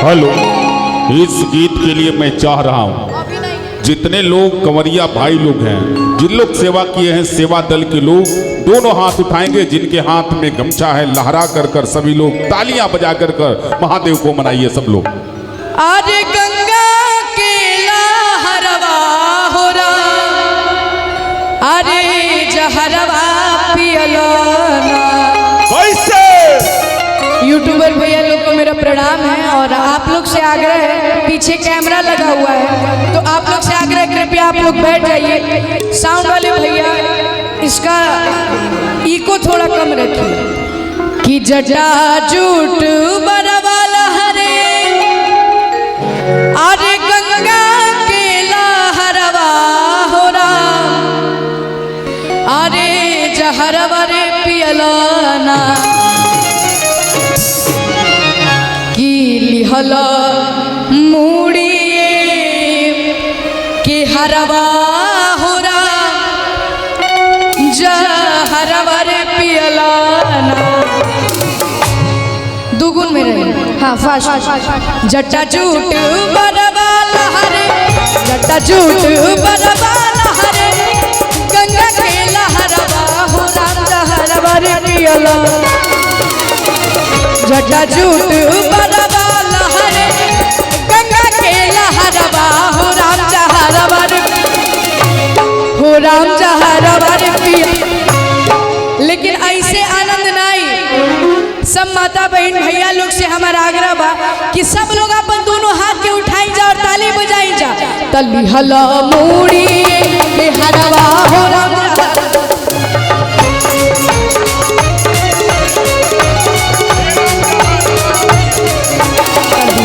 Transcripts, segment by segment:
Hello, इस गीत के लिए मैं चाह रहा हूँ जितने लोग कंवरिया भाई लोग हैं, जिन लोग सेवा किए हैं, सेवा दल के लोग दोनों हाथ उठाएंगे, जिनके हाथ में गमछा है, लहरा कर कर सभी लोग तालियां बजा कर कर महादेव को मनाइए सब लोग। आज गंगा के लहरवा हो रहा, अरे जहरवा पियलाना। यूट्यूबर भैया लोग को मेरा प्रणाम है और आप लोग से आग्रह है, पीछे कैमरा लगा हुआ है तो आप लोग से आग्रह कृपया आप लोग बैठ जाइए। साउंड वाले भैया इसका इको थोड़ा कम रखिए। कि जटा जूट बरवा लहरे, अरे गंगा के लहरवा हो रहा, अरे जहरवा रे पियलाना। लिहला मूड़िए के हरवा हो रहा, जहरवा रे पियलाना। दुगुन में रहे, हाँ फास्ट। जटा जूट बरवा लहरे, जटा जूट बरवा लहरे, गंगा के लहरवा हो रहा, जहरवा रे पियलाना। जटा जूट बरवा लहरे, गंगा के लहरवा हो राम जहरवा रे, हो राम जहरवा रे पिया। लेकिन ऐसे आनंद नहीं। सब माता बहन भैया लोग से हमारा आग्रह बा कि सब लोग अपन दोनों हाथ के उठाई जा और ताली बजाई जा। तली हला मूड़ी के हरवा हो राम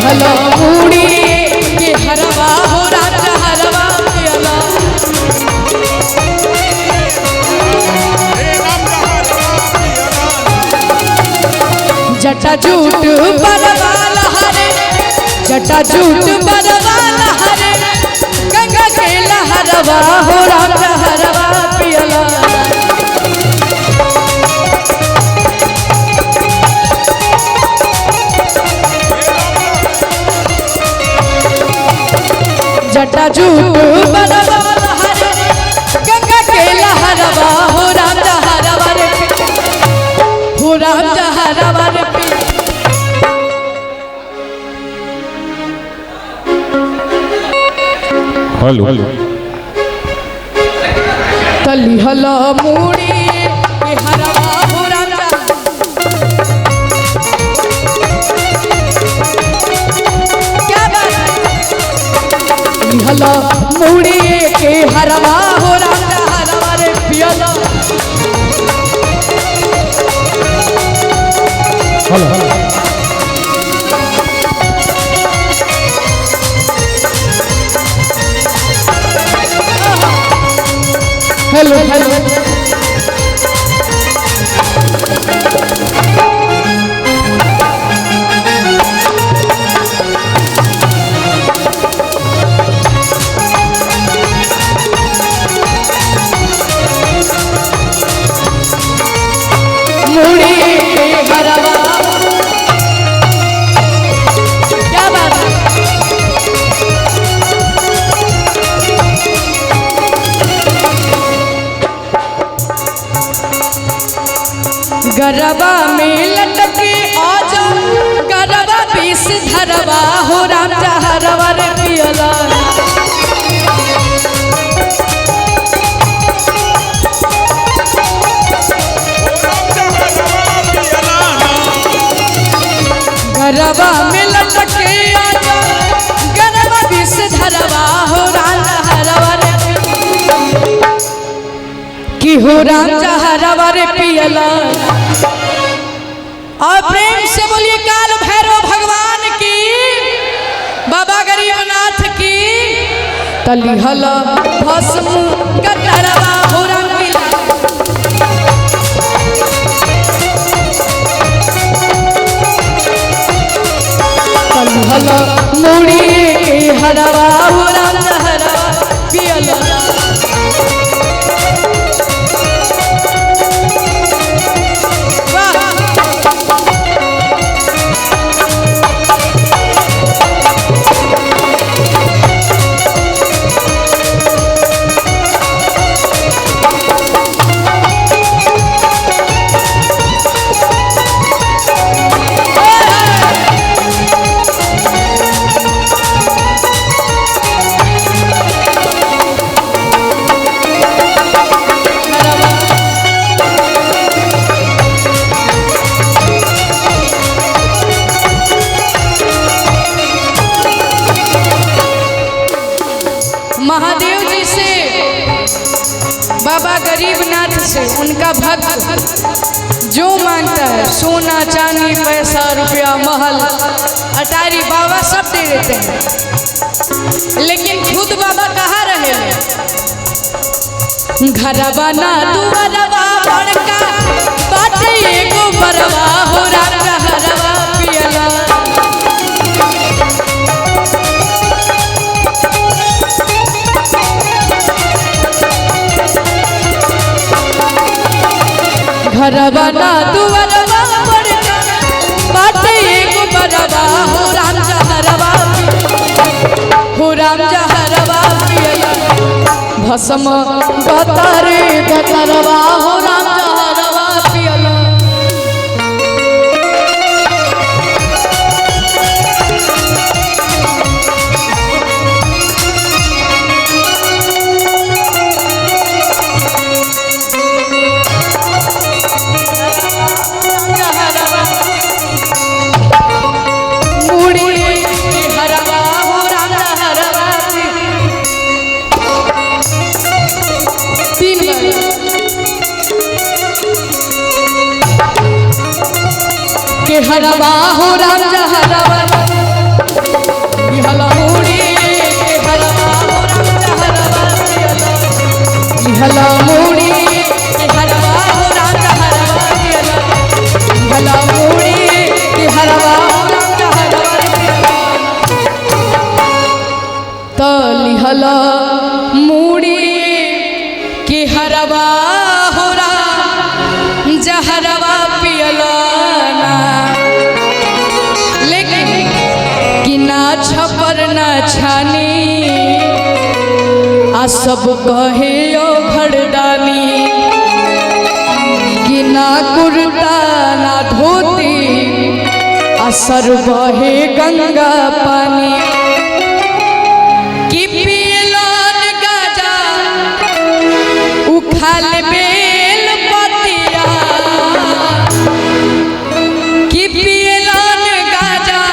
हला मूड़ी के हरवा हो राम हरवा पियला। जटा जूट बरवा लहरे, जटा जूट बरवा लहरे, गंगा के लहरवा हो राम हरवा पियला। जटा जूट बरवा लहरे, गंगा के लहरवा हो राम जहरवा रे, हो राम जहरवा रे। हेलो, तली हला मूड़ी के हरवा हो राम हला मूड़ी के हरवा हो राम हरवा रे पियला। हेलो हेलो मूड़ी के हरवा, क्या बात है। गरबा में लटके आजा, गरबा बीस धरवा हो राम जहरवा रे पियला। गरबा में लटके आजा, गरबा बीस धरवा हो राम जहरवा रे, कि हो राम जहरवा रे पियला। और प्रेम से बोलिए काल भैरव भगवान की, बाबा गरीबनाथ की। तली हला भस्म कटरवा हो राम पियला। तली हला मूड़ी के हरवा हो राम हरवा पियला। बाबा गरीबनाथ से उनका भक्त जो मांगता है सोना चांदी पैसा रुपया महल अटारी बाबा सब दे देते हैं, लेकिन खुद बाबा कहाँ रहे हैं? घरवा ना दुआरवा बड़का बाटे एगो बरवा हो राजा हरवा पियला। घरवा ना दुआरवा बड़का बाटे एगो बरवा हो राजा हरवा हो राजा हरवा पियला। भस्म बतारे गतरवा हो राजा हरवा पियला। हरवा हो राजा हरवा हला मुड़ी हरवा हो राजा हरवा हला मुड़ी हरवा हो राजा हरवा हला मुड़ी हरवा हो राजा हरवा तली हला मुड़ी के हरवा हो राजा हरवा पियला। छपर न छानी आ सब कहे ओ घरदानी कि ना कुर्ता ना धोती आ सर बहे गंगा पानी कि पियलन गाजा उखाल बेल पतिया कि पियलन गाजा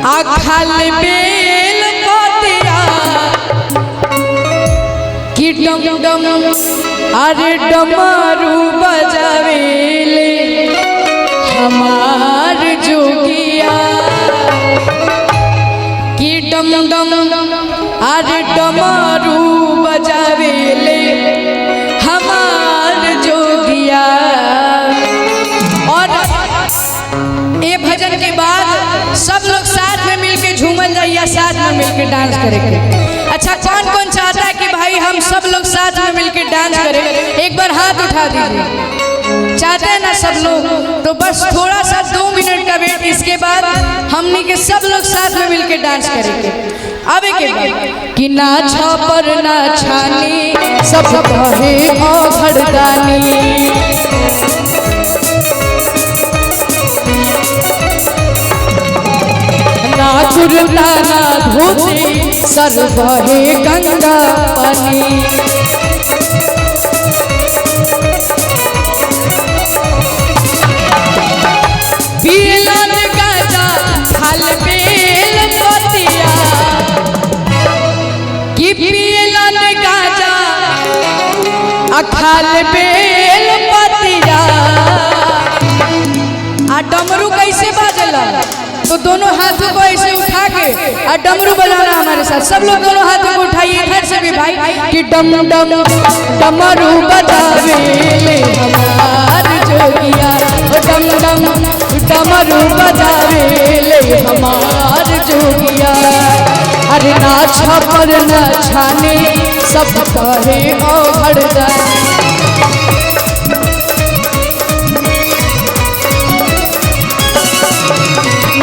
आखल बेल पतिया कि डम डम अरे डमरू बजावेले हमार जोगिया कि डम डम अरे डमरू बजावेले हमार जोगिया। और ये भजन के बाद सब लोग साथ में मिलके झूमल जाइए, साथ में मिलके डांस करेंगे। अच्छा, कौन कौन चाहता है कि भाई हम सब लोग साथ में मिलके डांस करें? एक बार हाथ उठा दीजिए। चाहते हैं ना सब लोग? तो बस थोड़ा सा 2 मिनट का वेट, इसके बाद हमनी के सब लोग साथ में मिलके डांस करेंगे। अब एक बार कि ना छापर ना छानी सब कहे ओ घरदानी ना कुर्ता ना धोती सर बहे गंगा पानी पियलन गाजा खाल बेल पतिया कि पियलन गाजा खाल बेल पतिया। आ डमरू कैसे बाजला? तो दोनों हाथों को ऐसे उठा के और डमरू बजाना हमारे साथ। सब लोग दोनों हाथों को उठाइए, इधर से भी भाई कि डम डम डमरू बजावेले हमार जोगिया, डम डम डमरू बजावेले हमार जोगिया। अरे ना छपर ना छाने सब कहे ओ घरदानी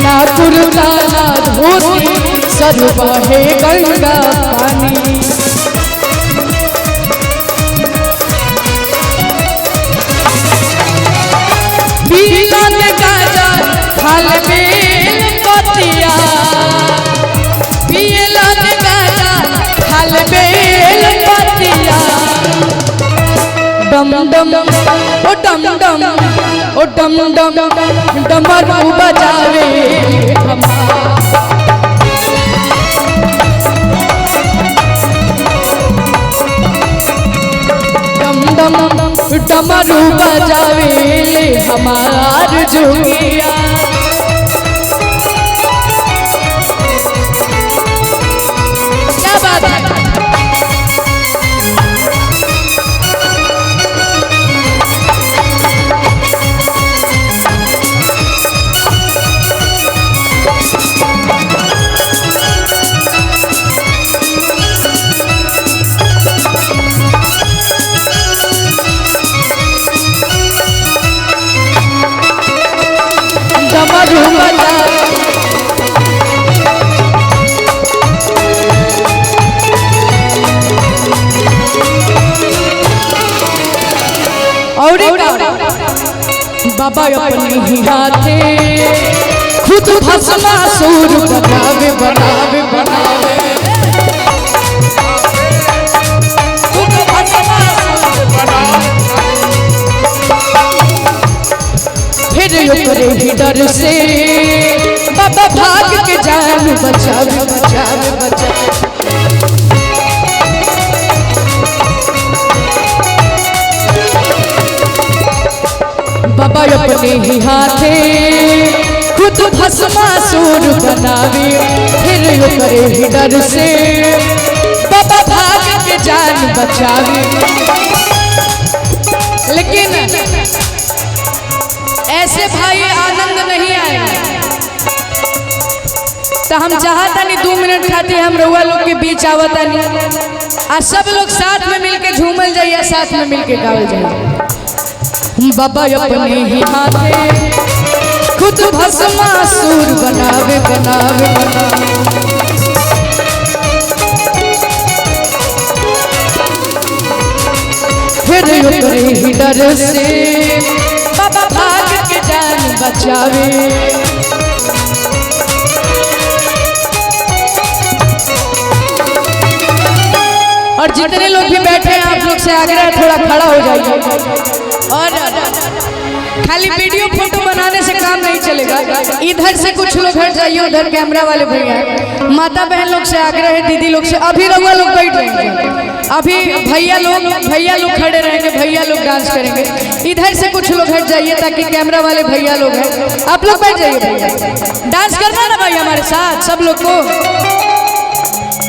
ना कुर्ता ना धोती सर बहे गंगा पानी पियलन गाजा खाल बेल पतिया पियलन गाजा खाल बेल पतिया। डम डम ओ डम डम ओ डम डम डमरू बजावे हमार डमरू बजावेले हमार जोगिया। क्या बात है। डमरू बजा और बाबा अपने ही हाथे खुद भस्मासुर बनावे बनावे बनावे। खुद भस्मासुर बनावे। फिर ओकरे ही डर से बाबा भाग के जान बचावे बचावे बचावे। बाबा अपने ही हाथे खुद भस्मासुर बनावे। फिर ओकरे ही डर से बाबा भाग के जान बचावे। लेकिन ऐसे भाई आनंद नहीं आए तो हम चाहता नहीं 2 मिनट खाती हम रउआ लोग के बीच आवता नहीं और सब लोग साथ में मिलके झूमल जाइए, साथ में मिलके गावल जाइए। बाबा अपने ही हाथे खुद भस्मासुर बनावे बनावे बनावे। फिर ओकरे ही डर से बाबा भाग के जान बचावे। और जितने लोग भी बैठे हैं आप लोग से आग्रह थोड़ा खड़ा हो जाइए। और खाली वीडियो फोटो बनाने से काम नहीं चलेगा, इधर से कुछ लोग हट जाइए, उधर कैमरा वाले भैया माता बहन लोग से आग्रह है, दीदी लोग से। अभी रउआ लोग बैठ जाएंगे, अभी भैया लोग खड़े रहेंगे, भैया लोग डांस करेंगे। इधर से कुछ लोग हट जाइए ताकि कैमरा वाले भैया लोग हैं, आप लोग बैठ जाइए। भैया डांस करना ना भाई हमारे साथ सब लोग को।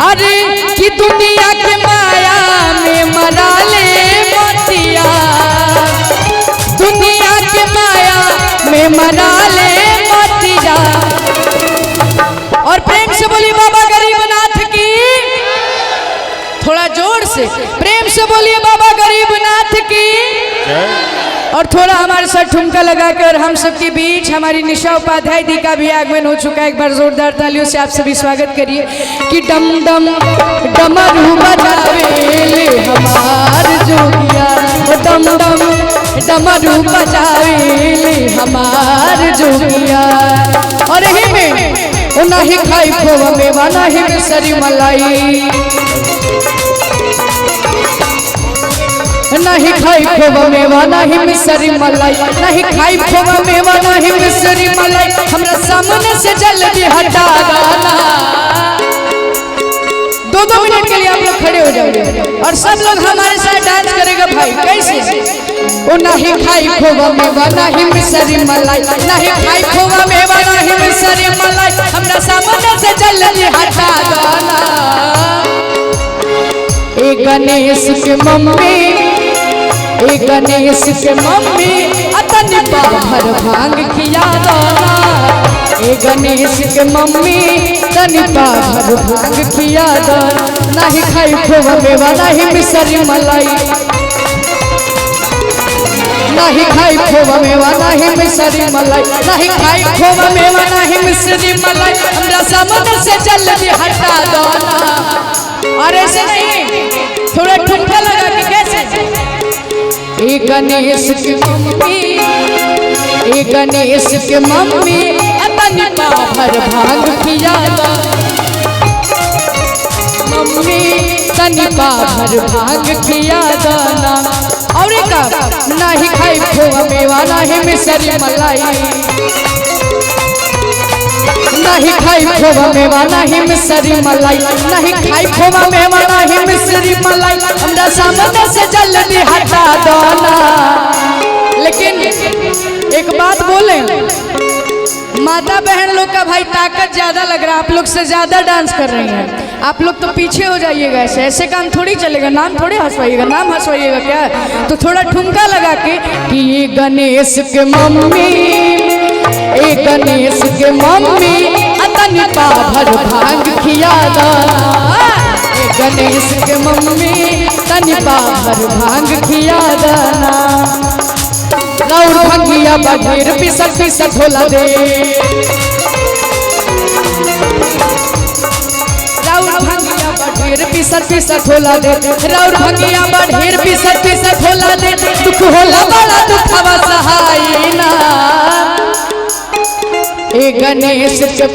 अरे कि दुनिया के माया में मरा ले मोतिया, दुनिया के माया में मरा ले मोतिया। और प्रेम से बोलिए बाबा गरीबनाथ की, थोड़ा जोर से प्रेम से बोलिए बाबा गरीबनाथ की। और थोड़ा हमारे साथ ठुमका लगा के और हम सबके बीच हमारी निशा उपाध्याय दी का भी आगमन हो चुका है। एक बार जोरदार तालियों से आप सभी स्वागत करिए कि डम डम डमरू बजावेले हमार जोगिया, डम डम डमरू बजावेले हमार जोगिया। और ही में नहीं खाई खोवा मेवा नहीं मिसरी मलाई, नहीं खाई खोवा मेवा नहीं मिसरी मलाई, नहीं खाई खोवा मेवा नहीं मिसरी मलाई। हमरा सामने से जल्दी हटा गाना। 2-2 मिनट के लिए आप लोग खड़े हो जाओगे और सब लोग हमारे साथ डांस करेगा भाई। कैसे? ओ नहीं खाई खोवा मेवा नहीं मिसरी मलाई, नहीं खाई खोवा मेवा नहीं मिसरी मलाई। हमरा सामने से जल्दी हटा गाना। ए गणेश के मम्मी, ए गणेश के मम्मी अतनी बाहर भांग खिया दाना। ए गणेश के मम्मी तनी बाहर भांग खिया दाना। नहीं खाई खोवा मेवा नहीं मिसरी मलाई, नहीं खाई खोवा मेवा नहीं मिसरी मलाई, नहीं खाई खोवा मेवा नहीं मिसरी मलाई। हमरा सामने से जल्दी हटा दाना। और ऐसे नहीं, थोड़ा ठुमका लगा के कैसे? ए गणेश के मम्मी, ए गणेश के मम्मी अतनी बाहर भांग खिया दाना। मम्मी तनी बाहर भांग खिया दाना। और का नहीं खाई खोवा मेवा नहीं मिसरी मलाई, नहीं खाई खोवा मेवा नहीं मिश्री मलाई, नहीं खाई खोवा मेवा नहीं मिश्री मलाई, हमरा सामने से जल्दी हटा दो ना। लेकिन एक बात बोले, माता बहन लोग का भाई ताकत ज्यादा लग रहा है, आप लोग से ज्यादा डांस कर रही हैं, आप लोग तो पीछे हो जाइएगा। ऐसे काम थोड़ी चलेगा, नाम थोड़ी हंसवाइएगा, नाम हंसवाइएगा क्या? तो थोड़ा ठुमका लगा के कि ये गणेश के मम्मी, ए गणेश के मम्मी अतनी पाभर भांग खिया दाना, ए गणेश के मम्मी तनी पाभर भांग खिया दाना। राउर भंगिया बघेर पिसक पिसक होला दे, राउर भंगिया बघेर पिसक पिसक होला दे, राउर भंगिया बघेर पिसक पिसक होला दे, दुख होला बड़ा दुखवा सहाय ना। ए गणेश के